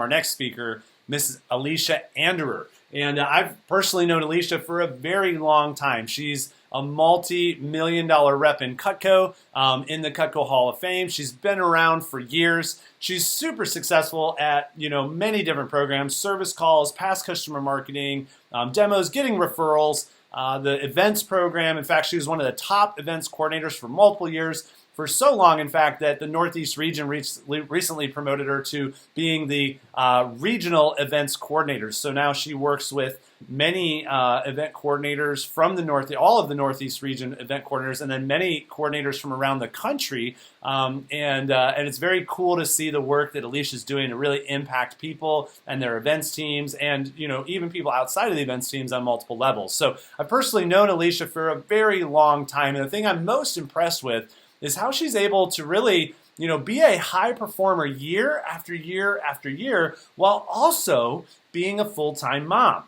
Our next speaker, Mrs. Alicia Anderer. And I've personally known Alicia for a very long time. She's a multi-million-dollar rep in Cutco, in the Cutco Hall of Fame. She's been around for years. She's super successful at many different programs, service calls, past customer marketing, demos, getting referrals, the events program. In fact, she was one of the top events coordinators for multiple years. For so long, in fact, that the Northeast region recently promoted her to being the regional events coordinator. So now she works with many event coordinators from the North, all of the Northeast region event coordinators, and then many coordinators from around the country. And it's very cool to see the work that Alicia is doing to really impact people and their events teams, and even people outside of the events teams on multiple levels. So I've personally known Alicia for a very long time, and the thing I'm most impressed with is how she's able to really, be a high performer year after year after year, while also being a full-time mom.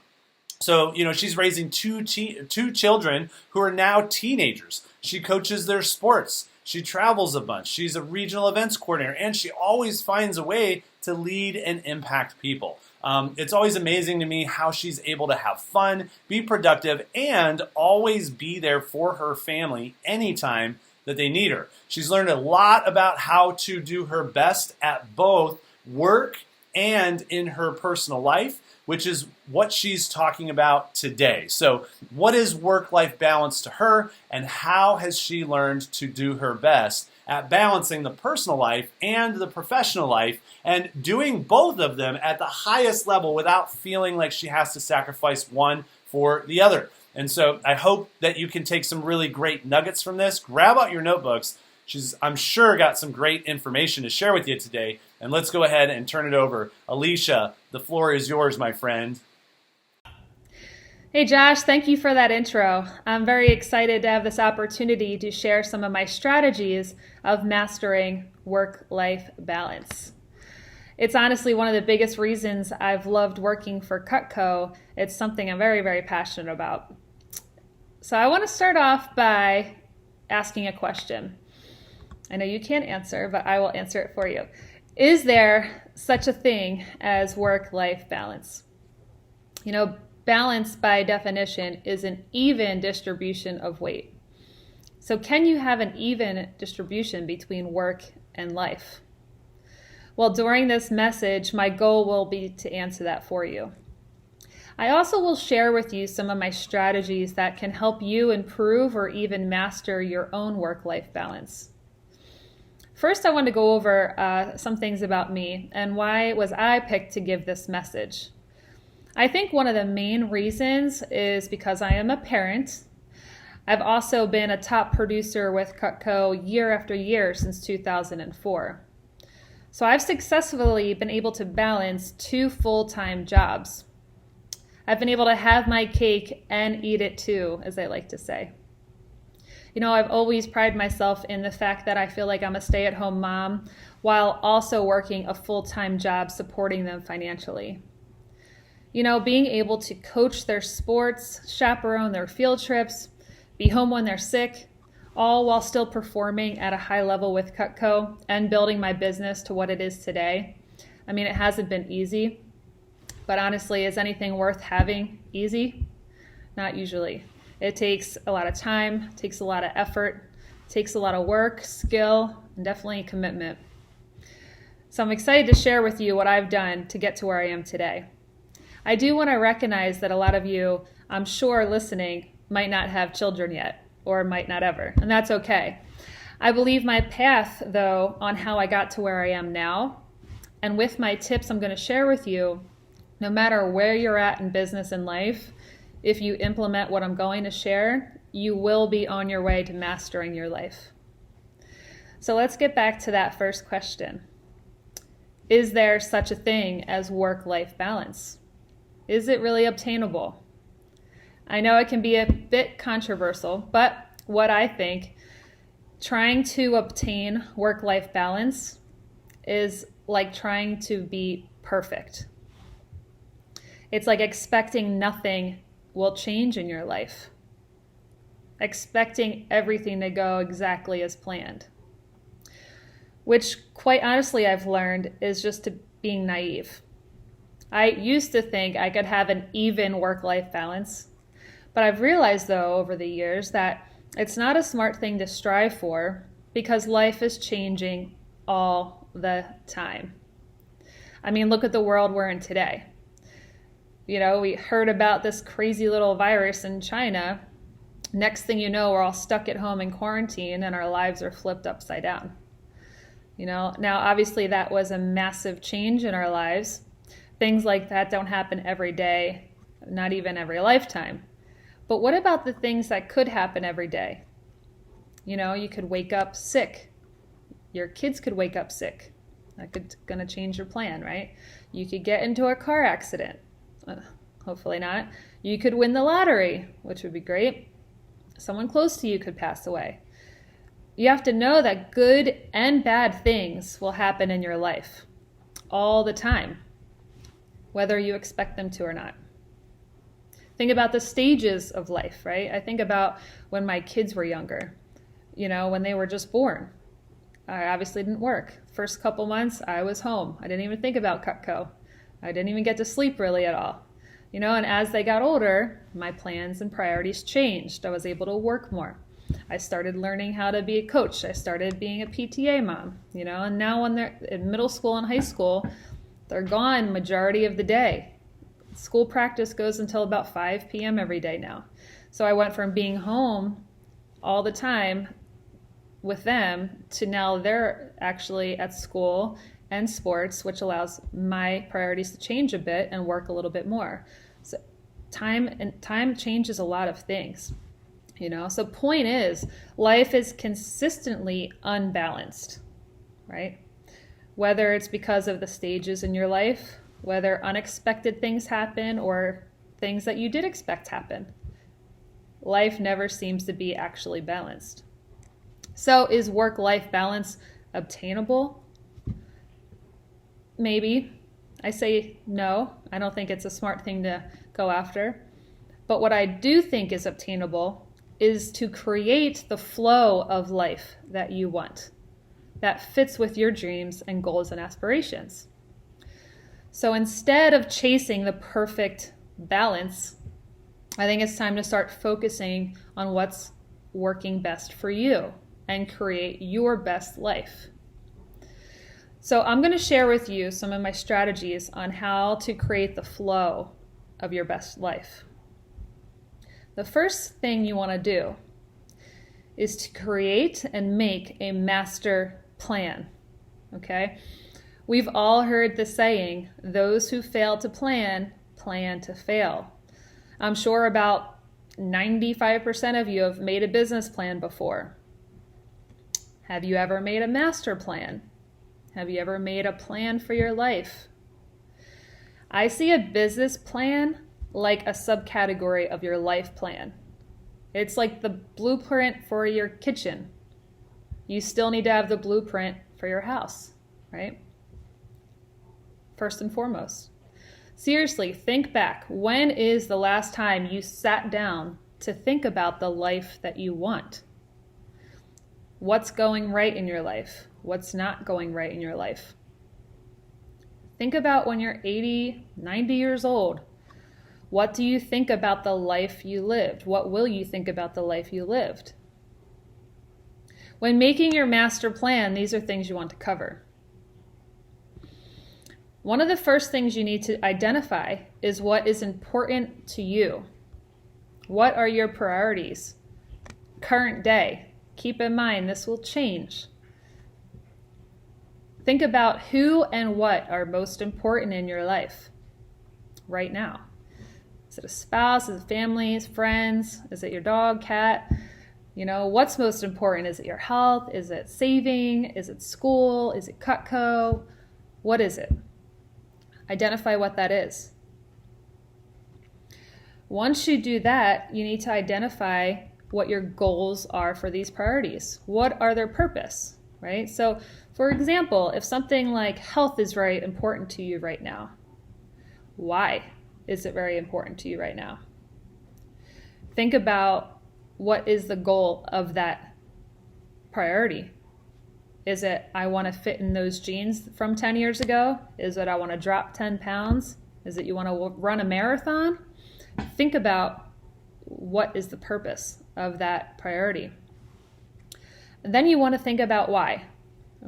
So, she's raising two children who are now teenagers. She coaches their sports. She travels a bunch. She's a regional events coordinator, and she always finds a way to lead and impact people. It's always amazing to me how she's able to have fun, be productive, and always be there for her family anytime that they need her. She's learned a lot about how to do her best at both work and in her personal life, which is what she's talking about today. So what is work-life balance to her, and how has she learned to do her best at balancing the personal life and the professional life, and doing both of them at the highest level without feeling like she has to sacrifice one for the other. And so I hope that you can take some really great nuggets from this. Grab out your notebooks. She's, I'm sure, got some great information to share with you today. And let's go ahead and turn it over. Alicia, the floor is yours, my friend. Hey Josh, thank you for that intro. I'm very excited to have this opportunity to share some of my strategies of mastering work-life balance. It's honestly one of the biggest reasons I've loved working for Cutco. It's something I'm very, very passionate about. So I want to start off by asking a question. I know you can't answer, but I will answer it for you. Is there such a thing as work-life balance? Balance by definition is an even distribution of weight. So can you have an even distribution between work and life? Well, during this message, my goal will be to answer that for you. I also will share with you some of my strategies that can help you improve or even master your own work-life balance. First, I want to go over some things about me and why was I picked to give this message. I think one of the main reasons is because I am a parent. I've also been a top producer with Cutco year after year since 2004. So I've successfully been able to balance 2 full-time jobs. I've been able to have my cake and eat it too, as I like to say. I've always prided myself in the fact that I feel like I'm a stay-at-home mom while also working a full-time job supporting them financially. Being able to coach their sports, chaperone their field trips, be home when they're sick, all while still performing at a high level with Cutco and building my business to what it is today. It hasn't been easy, but honestly, is anything worth having easy? Not usually. It takes a lot of time, takes a lot of effort, takes a lot of work, skill, and definitely commitment. So I'm excited to share with you what I've done to get to where I am today. I do want to recognize that a lot of you, I'm sure listening, might not have children yet, or might not ever, and that's okay. I believe my path, though, on how I got to where I am now, and with my tips I'm going to share with you, no matter where you're at in business and life, if you implement what I'm going to share, you will be on your way to mastering your life. So let's get back to that first question. Is there such a thing as work-life balance? Is it really obtainable? I know it can be a bit controversial, but what I think, trying to obtain work-life balance is like trying to be perfect. It's like expecting nothing will change in your life. Expecting everything to go exactly as planned. Which, quite honestly, I've learned is just being naive. I used to think I could have an even work-life balance, but I've realized though over the years that it's not a smart thing to strive for because life is changing all the time. I mean, look at the world we're in today. You know, we heard about this crazy little virus in China. Next thing you know, we're all stuck at home in quarantine and our lives are flipped upside down. You know, now obviously that was a massive change in our lives. Things like that don't happen every day, not even every lifetime. But what about the things that could happen every day? You know, you could wake up sick. Your kids could wake up sick. That's going to change your plan, right? You could get into a car accident. Hopefully not. You could win the lottery, which would be great. Someone close to you could pass away. You have to know that good and bad things will happen in your life all the time, whether you expect them to or not. Think about the stages of life, right? I think about when my kids were younger, you know, when they were just born. I obviously didn't work. First couple months, I was home. I didn't even think about Cutco. I didn't even get to sleep really at all. You know, and as they got older, my plans and priorities changed. I was able to work more. I started learning how to be a coach. I started being a PTA mom, you know, and now when they're in middle school and high school, they're gone majority of the day. School practice goes until about 5 p.m. every day now. So I went from being home all the time with them to now they're actually at school and sports, which allows my priorities to change a bit and work a little bit more. So time changes a lot of things, you know. So point is, life is consistently unbalanced, right? Whether it's because of the stages in your life, whether unexpected things happen or things that you did expect happen. Life never seems to be actually balanced. So is work-life balance obtainable? Maybe. I say no. I don't think it's a smart thing to go after. But what I do think is obtainable is to create the flow of life that you want, that fits with your dreams and goals and aspirations. So instead of chasing the perfect balance, I think it's time to start focusing on what's working best for you and create your best life. So I'm going to share with you some of my strategies on how to create the flow of your best life. The first thing you want to do is to create and make a master plan, okay? We've all heard the saying, those who fail to plan, plan to fail. I'm sure about 95% of you have made a business plan before. Have you ever made a master plan? Have you ever made a plan for your life? I see a business plan like a subcategory of your life plan. It's like the blueprint for your kitchen. You still need to have the blueprint for your house, right? First and foremost. Seriously, think back. When is the last time you sat down to think about the life that you want? What's going right in your life? What's not going right in your life? Think about when you're 80, 90 years old. What do you think about the life you lived? What will you think about the life you lived? When making your master plan, these are things you want to cover. One of the first things you need to identify is what is important to you. What are your priorities? Current day. Keep in mind, this will change. Think about who and what are most important in your life right now. Is it a spouse? Is it family? Is it friends? Is it your dog, cat? You know, what's most important? Is it your health? Is it saving? Is it school? Is it Cutco? What is it? Identify what that is. Once you do that, you need to identify what your goals are for these priorities. What are their purpose, right? So, for example, if something like health is very important to you right now, why is it very important to you right now? Think about what is the goal of that priority. Is it, I want to fit in those jeans from 10 years ago? Is it, I want to drop 10 pounds? Is it you want to run a marathon? Think about what is the purpose of that priority. And then you want to think about why.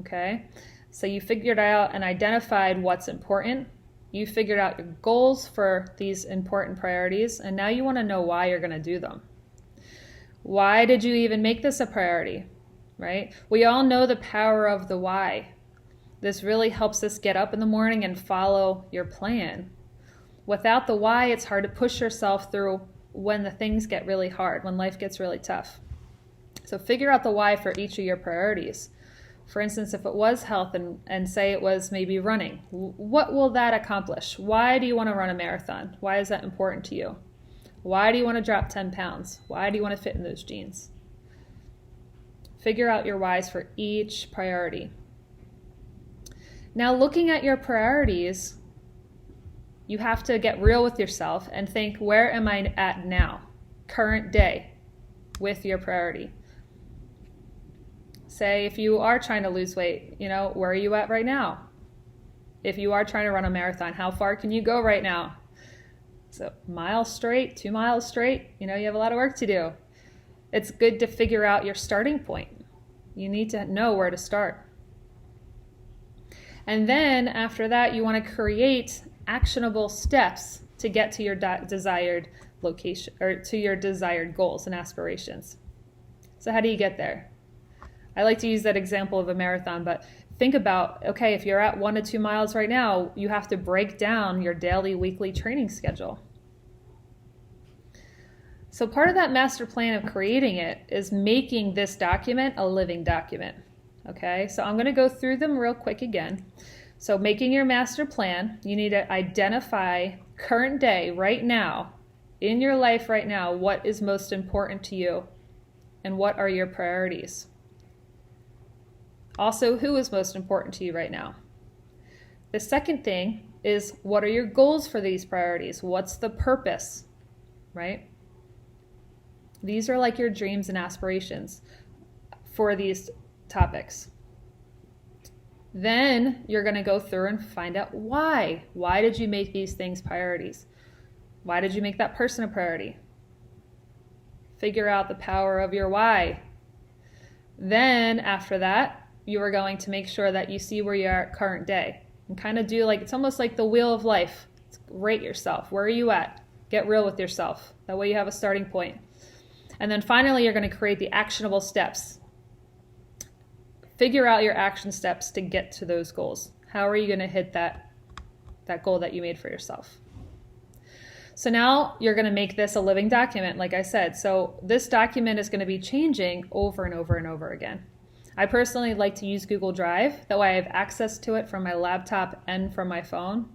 Okay? So you figured out and identified what's important. You figured out your goals for these important priorities, and now you want to know why you're going to do them. Why did you even make this a priority, right? We all know the power of the why. This really helps us get up in the morning and follow your plan. Without the why, it's hard to push yourself through when the things get really hard, when life gets really tough. So figure out the why for each of your priorities. For instance, if it was health and say it was maybe running, what will that accomplish? Why do you want to run a marathon? Why is that important to you? Why do you want to drop 10 pounds? Why do you want to fit in those jeans? Figure out your whys for each priority. Now, looking at your priorities, you have to get real with yourself and think, where am I at now? Current day with your priority. Say if you are trying to lose weight, where are you at right now? If you are trying to run a marathon, how far can you go right now? So miles straight, 2 miles straight, you have a lot of work to do. It's good to figure out your starting point. You need to know where to start. And then after that, you want to create actionable steps to get to your desired location or to your desired goals and aspirations. So how do you get there? I like to use that example of a marathon, but think about, okay, if you're at 1 to 2 miles right now, you have to break down your daily, weekly training schedule. So part of that master plan of creating it is making this document a living document. Okay, so I'm going to go through them real quick again. So making your master plan, you need to identify current day right now, in your life right now, what is most important to you and what are your priorities. Also, who is most important to you right now? The second thing is, what are your goals for these priorities? What's the purpose, right? These are like your dreams and aspirations for these topics. Then you're going to go through and find out why. Why did you make these things priorities? Why did you make that person a priority? Figure out the power of your why. Then after that, you are going to make sure that you see where you are at current day and kind of do it's almost like the wheel of life. Rate yourself. Where are you at? Get real with yourself. That way you have a starting point. And then finally, you're going to create the actionable steps. Figure out your action steps to get to those goals. How are you going to hit that goal that you made for yourself? So now you're going to make this a living document, like I said. So this document is going to be changing over and over and over again. I personally like to use Google Drive. That way I have access to it from my laptop and from my phone.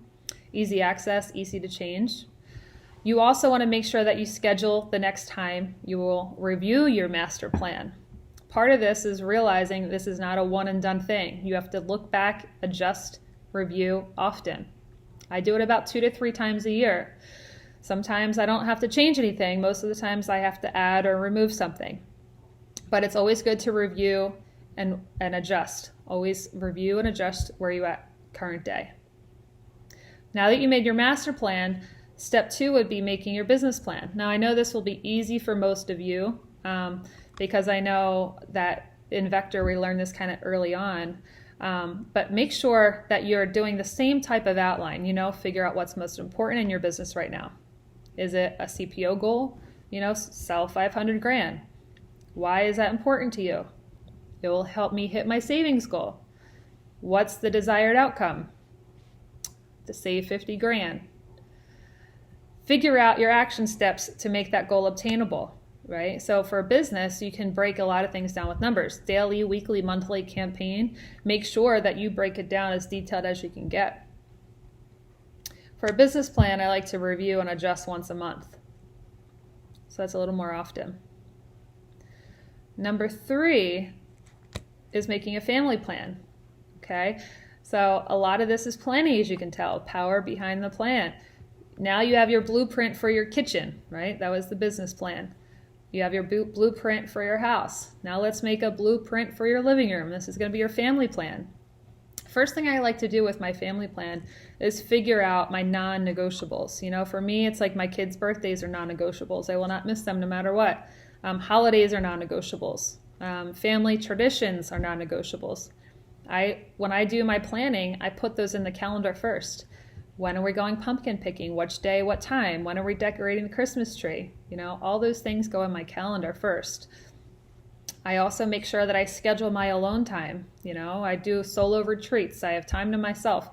Easy access, easy to change. You also want to make sure that you schedule the next time you will review your master plan. Part of this is realizing this is not a one and done thing. You have to look back, adjust, review often. I do it about 2 to 3 times a year. Sometimes I don't have to change anything. Most of the times I have to add or remove something. But it's always good to review and adjust. Always review and adjust where you're at current day. Now that you made your master plan, step 2 would be making your business plan. Now I know this will be easy for most of you because I know that in Vector we learned this kind of early on. But make sure that you're doing the same type of outline. Figure out what's most important in your business right now. Is it a CPO goal? Sell 500 grand. Why is that important to you? It will help me hit my savings goal. What's the desired outcome? To save 50 grand. Figure out your action steps to make that goal obtainable, right? So for a business, you can break a lot of things down with numbers. Daily, weekly, monthly, campaign. Make sure that you break it down as detailed as you can get. For a business plan, I like to review and adjust once a month. So that's a little more often. Number 3 is making a family plan, okay? So a lot of this is planning, as you can tell, power behind the plan. Now you have your blueprint for your kitchen, right? That was the business plan. You have your blueprint for your house. Now let's make a blueprint for your living room. This is going to be your family plan. first thing I like to do with my family plan is figure out my non-negotiables. For me, it's like my kids' birthdays are non-negotiables. I will not miss them no matter what. Holidays are non-negotiables. Family traditions are non-negotiables. When I do my planning, I put those in the calendar first. When are we going pumpkin picking? Which day, what time? When are we decorating the Christmas tree? All those things go in my calendar first. I also make sure that I schedule my alone time. I do solo retreats. I have time to myself.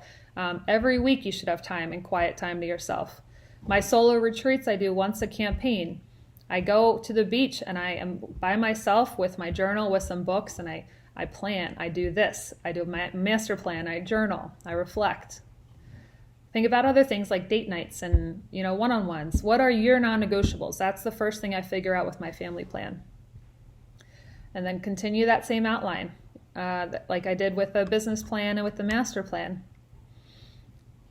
Every week you should have time and quiet time to yourself. My solo retreats I do once a campaign. I go to the beach and I am by myself with my journal, with some books, and I plan. I do this. I do my master plan. I journal. I reflect. Think about other things like date nights and one-on-ones. What are your non-negotiables? That's the first thing I figure out with my family plan. And then continue that same outline, like I did with the business plan and with the master plan.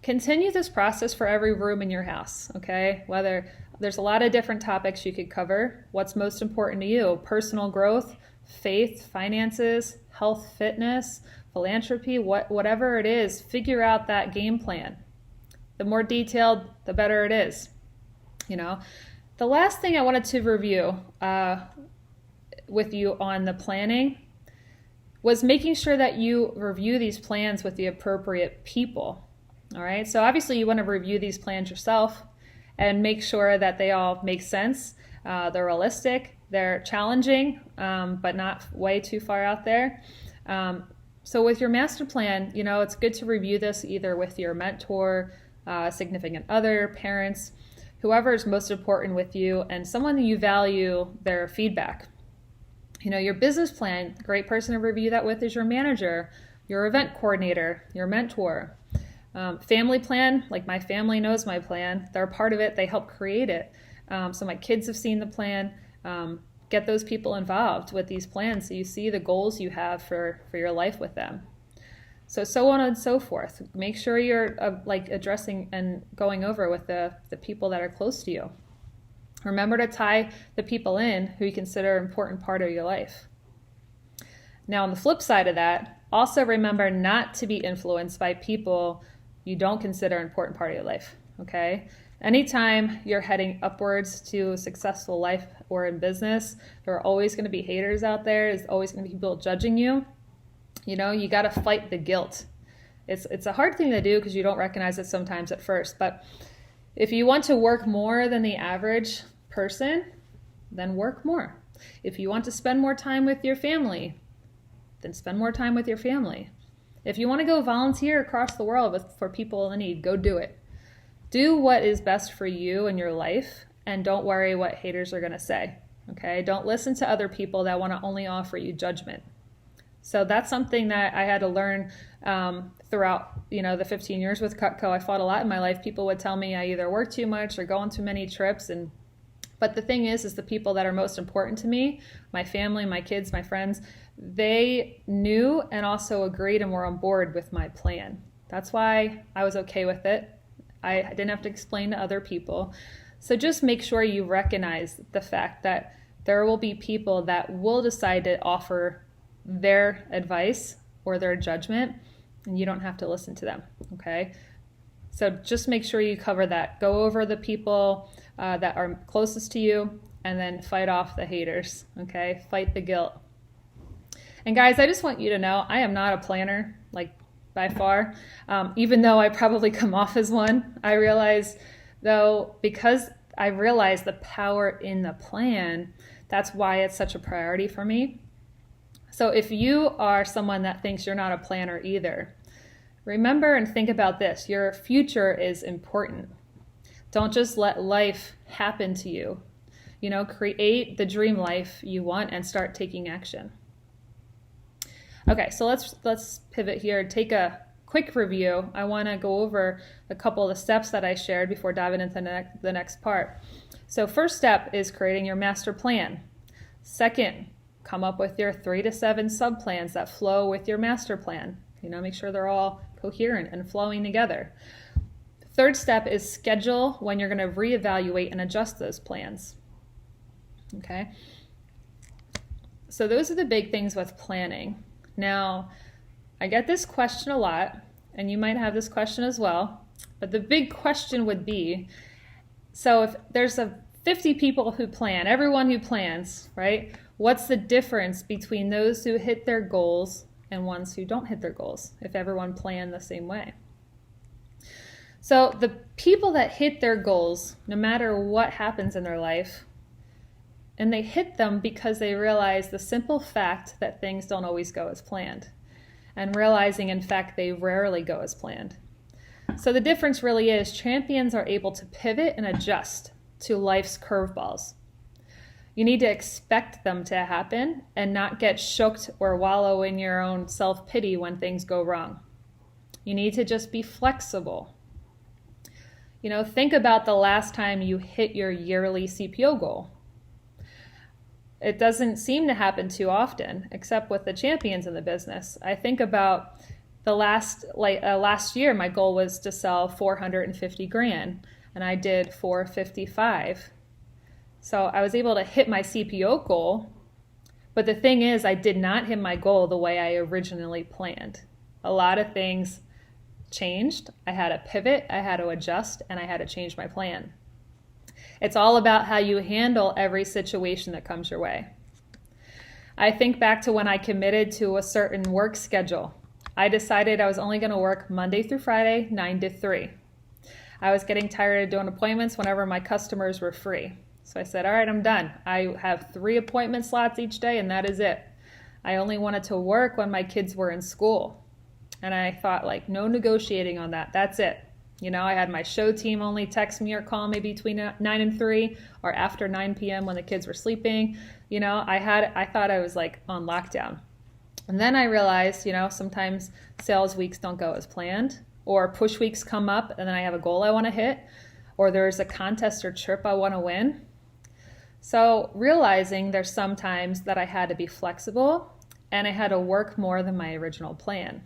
Continue this process for every room in your house, okay? Whether there's a lot of different topics you could cover. What's most important to you? Personal growth, faith, finances, health, fitness, philanthropy, whatever it is, figure out that game plan. The more detailed, the better it is. The last thing I wanted to review with you on the planning was making sure that you review these plans with the appropriate people. All right, so obviously you want to review these plans yourself and make sure that they all make sense. They're realistic, they're challenging, but not way too far out there. So with your master plan, it's good to review this either with your mentor, significant other, parents, whoever is most important with you, and someone that you value their feedback. Your business plan, great person to review that with is your manager, your event coordinator, your mentor. Family plan, like my family knows my plan. They're a part of it. They help create it. So my kids have seen the plan. Get those people involved with these plans so you see the goals you have for your life with them. So on and so forth. Make sure you're addressing and going over with the people that are close to you. Remember to tie the people in who you consider an important part of your life. Now, on the flip side of that, also remember not to be influenced by people you don't consider an important part of your life, okay? Anytime you're heading upwards to a successful life or in business, there are always going to be haters out there. There's always going to be people judging you. You got to fight the guilt. It's a hard thing to do because you don't recognize it sometimes at first, but if you want to work more than the average person, then work more. If you want to spend more time with your family, then spend more time with your family. If you want to go volunteer across the world for people in need, go do it. Do what is best for you in your life, and don't worry what haters are going to say, okay? Don't listen to other people that want to only offer you judgment. So that's something that I had to learn throughout, the 15 years with Cutco. I fought a lot in my life. People would tell me I either work too much or go on too many trips, but the thing is the people that are most important to me, my family, my kids, my friends, they knew and also agreed and were on board with my plan. That's why I was okay with it. I didn't have to explain to other people. So just make sure you recognize the fact that there will be people that will decide to offer their advice or their judgment, and you don't have to listen to them, okay? So just make sure you cover that. Go over the people that are closest to you, and then fight off the haters, okay? Fight the guilt. And guys, I just want you to know, I am not a planner, by far, even though I probably come off as one. I realize, though, because I realize the power in the plan, that's why it's such a priority for me. So if you are someone that thinks you're not a planner either, remember and think about this. Your future is important. Don't just let life happen to you. Create the dream life you want and start taking action. Okay, so let's pivot here. Take a quick review. I want to go over a couple of the steps that I shared before diving into the next part. So first step is creating your master plan. Second, come up with your 3 to 7 sub-plans that flow with your master plan. Make sure they're all coherent and flowing together. Third step is schedule when you're going to reevaluate and adjust those plans. Okay? So those are the big things with planning. Now, I get this question a lot, and you might have this question as well, but the big question would be, so if there's 50 people who plan, everyone who plans, right? What's the difference between those who hit their goals and ones who don't hit their goals if everyone planned the same way? So the people that hit their goals, no matter what happens in their life, and they hit them because they realize the simple fact that things don't always go as planned, and realizing, in fact, they rarely go as planned. So the difference really is champions are able to pivot and adjust to life's curveballs. You need to expect them to happen and not get shocked or wallow in your own self-pity when things go wrong. You need to just be flexible. Think about the last time you hit your yearly CPO goal. It doesn't seem to happen too often, except with the champions in the business. I think about the last year, my goal was to sell 450 grand, and I did 455. So I was able to hit my CPO goal, but the thing is, I did not hit my goal the way I originally planned. A lot of things changed. I had to pivot, I had to adjust, and I had to change my plan. It's all about how you handle every situation that comes your way. I think back to when I committed to a certain work schedule. I decided I was only going to work Monday through Friday, 9 to 3. I was getting tired of doing appointments whenever my customers were free. So I said, all right, I'm done. I have 3 appointment slots each day, and that is it. I only wanted to work when my kids were in school. And I thought, no negotiating on that. That's it. I had my show team only text me or call me between 9 and 3 or after 9 p.m. when the kids were sleeping. I thought I was on lockdown. And then I realized, sometimes sales weeks don't go as planned, or push weeks come up and then I have a goal I want to hit, or there's a contest or trip I want to win. So realizing there's some times that I had to be flexible and I had to work more than my original plan.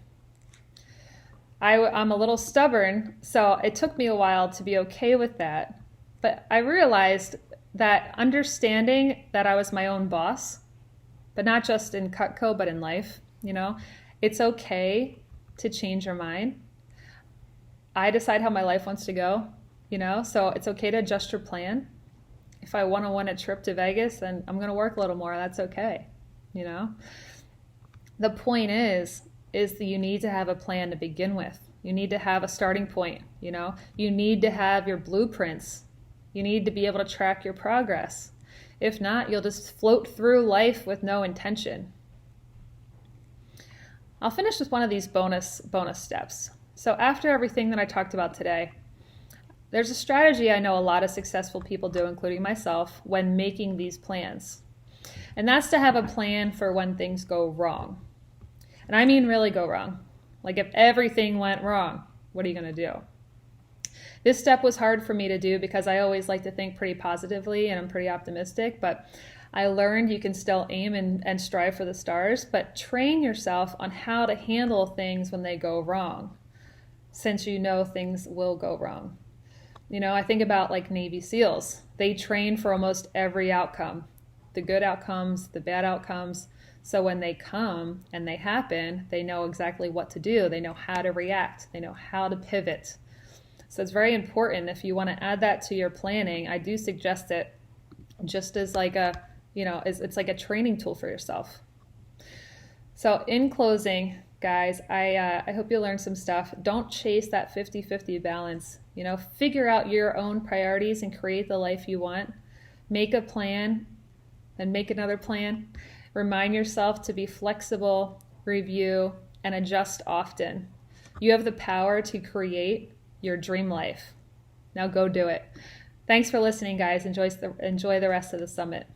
I'm a little stubborn, so it took me a while to be okay with that. But I realized that understanding that I was my own boss, but not just in Cutco, but in life, it's okay to change your mind. I decide how my life wants to go, so it's okay to adjust your plan. If I want to win a trip to Vegas, then I'm going to work a little more. That's okay, The point is that you need to have a plan to begin with. You need to have a starting point, You need to have your blueprints. You need to be able to track your progress. If not, you'll just float through life with no intention. I'll finish with one of these bonus steps. So after everything that I talked about today, there's a strategy I know a lot of successful people do, including myself, when making these plans. And that's to have a plan for when things go wrong. And I mean really go wrong. If everything went wrong, what are you going to do? This step was hard for me to do because I always like to think pretty positively and I'm pretty optimistic, but I learned you can still aim and strive for the stars, but train yourself on how to handle things when they go wrong, since things will go wrong. I think about Navy SEALs. They train for almost every outcome, the good outcomes, the bad outcomes. So when they come and they happen, they know exactly what to do. They know how to react. They know how to pivot. So it's very important. If you want to add that to your planning, I do suggest it just as it's like a training tool for yourself. So in closing, guys, I hope you learned some stuff. Don't chase that 50-50 balance. Figure out your own priorities and create the life you want. Make a plan and make another plan. Remind yourself to be flexible, review, and adjust often. You have the power to create your dream life. Now go do it. Thanks for listening, guys. Enjoy the rest of the summit.